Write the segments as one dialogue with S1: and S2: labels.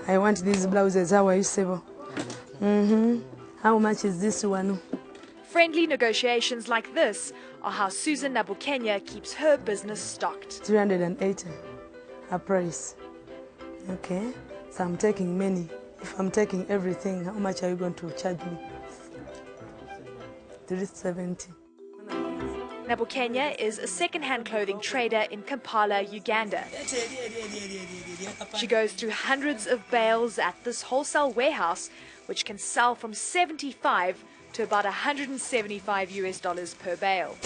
S1: I want these blouses. How are you, Sebo? How much is this one?
S2: Friendly negotiations like this are how Susan Nabukenya keeps her business stocked.
S1: 380 a price. Okay, so I'm taking many. If I'm taking everything, how much are you going to charge me? 370.
S2: Nabukenya is a second-hand clothing trader in Kampala, Uganda. She goes through hundreds of bales at this wholesale warehouse, which can sell from 75 to about $175 per bale.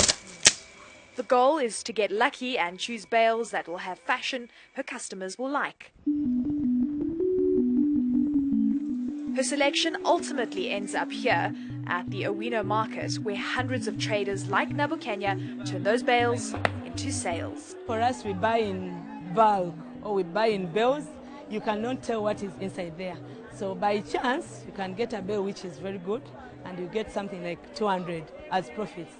S2: The goal is to get lucky and choose bales that will have fashion her customers will like. Her selection ultimately ends up here at the Owino market, where hundreds of traders like Nabukenya turn those bales into sales.
S1: For us, we buy in bulk or we buy in bales. You cannot tell what is inside there. So by chance, you can get a bale which is very good and you get something like 200 as profits.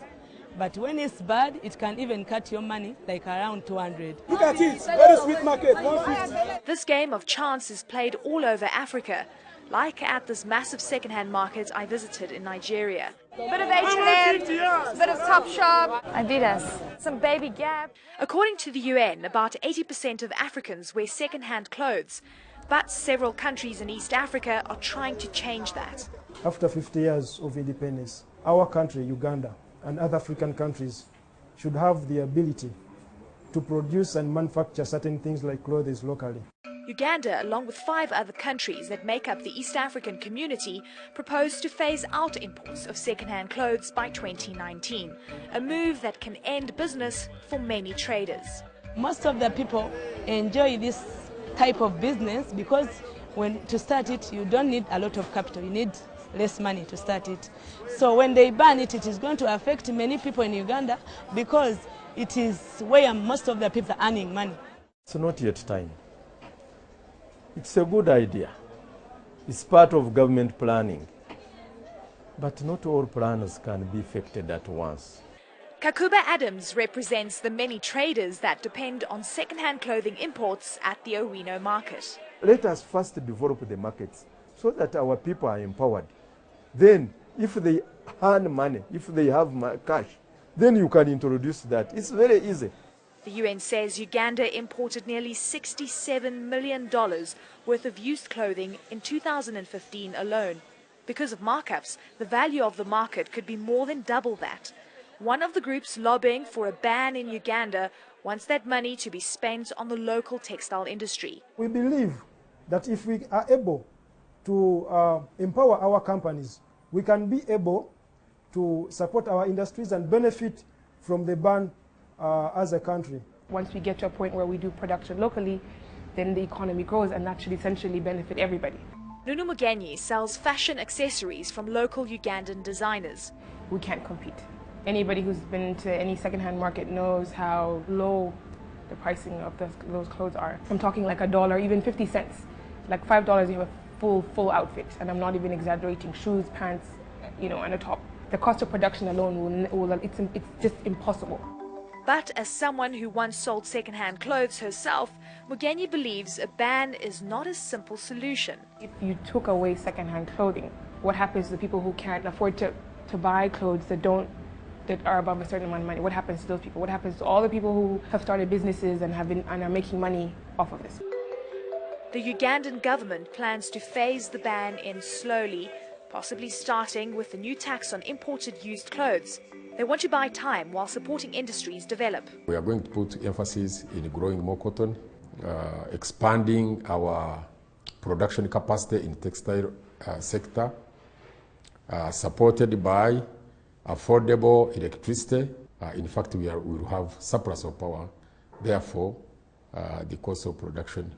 S1: But when it's bad, it can even cut your money like around 200.
S3: Look at it, very sweet market, 150.
S2: This game of chance is played all over Africa, like at this massive second-hand market I visited in Nigeria.
S4: Bit of H&M, bit of Topshop, Adidas, some Baby Gap.
S2: According to the UN, about 80% of Africans wear second-hand clothes, but several countries in East Africa are trying to change that.
S3: After 50 years of independence, our country, Uganda, and other African countries should have the ability to produce and manufacture certain things like clothes locally.
S2: Uganda, along with 5 other countries that make up the East African community, proposed to phase out imports of second-hand clothes by 2019, a move that can end business for many traders.
S1: Most of the people enjoy this type of business because to start it, you don't need a lot of capital. You need less money to start it. So when they ban it, it is going to affect many people in Uganda because it is where most of the people are earning money.
S5: It's not yet time. It's a good idea. It's part of government planning. But not all plans can be effected at once.
S2: Kakuba Adams represents the many traders that depend on second-hand clothing imports at the Owino market.
S5: Let us first develop the markets so that our people are empowered. Then, if they earn money, if they have cash, then you can introduce that. It's very easy.
S2: The UN says Uganda imported nearly $67 million worth of used clothing in 2015 alone. Because of markups, the value of the market could be more than double that. One of the groups lobbying for a ban in Uganda wants that money to be spent on the local textile industry.
S3: We believe that if we are able to empower our companies, we can be able to support our industries and benefit from the ban as a country.
S6: Once we get to a point where we do production locally, then the economy grows and that should essentially benefit everybody.
S2: Nunu Mugenyi sells fashion accessories from local Ugandan designers.
S6: We can't compete. Anybody who's been to any second-hand market knows how low the pricing of those clothes are. I'm talking like $1, even 50 cents. Like $5 you have a full outfit, and I'm not even exaggerating. Shoes, pants, and a top. The cost of production alone it's just impossible.
S2: But as someone who once sold second-hand clothes herself, Mugenyi believes a ban is not a simple solution.
S6: If you took away second-hand clothing, what happens to the people who can't afford to buy clothes that are above a certain amount of money? What happens to those people? What happens to all the people who have started businesses and are making money off of this?
S2: The Ugandan government plans to phase the ban in slowly, possibly starting with the new tax on imported used clothes. They want to buy time while supporting industries develop.
S7: We are going to put emphasis in growing more cotton, expanding our production capacity in textile sector, supported by affordable electricity. In fact, we will have surplus of power. Therefore, the cost of production,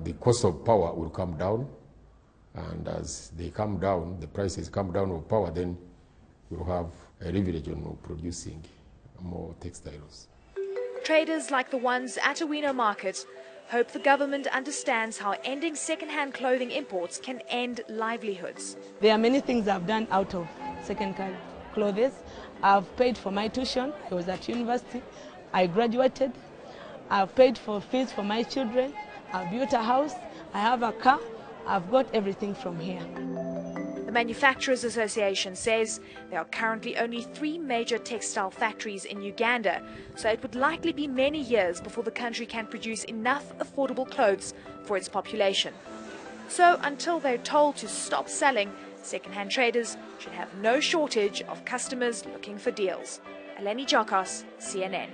S7: the cost of power will come down. And as they come down, the prices come down of power, then we'll have a leverage on producing more textiles.
S2: Traders like the ones at Owino Market hope the government understands how ending second-hand clothing imports can end livelihoods.
S1: There are many things I've done out of second-hand clothes. I've paid for my tuition. I was at university. I graduated. I've paid for fees for my children. I've built a house. I have a car. I've got everything from here.
S2: The Manufacturers Association says there are currently only 3 major textile factories in Uganda, so it would likely be many years before the country can produce enough affordable clothes for its population. So until they're told to stop selling, second-hand traders should have no shortage of customers looking for deals. Eleni Jokos, CNN.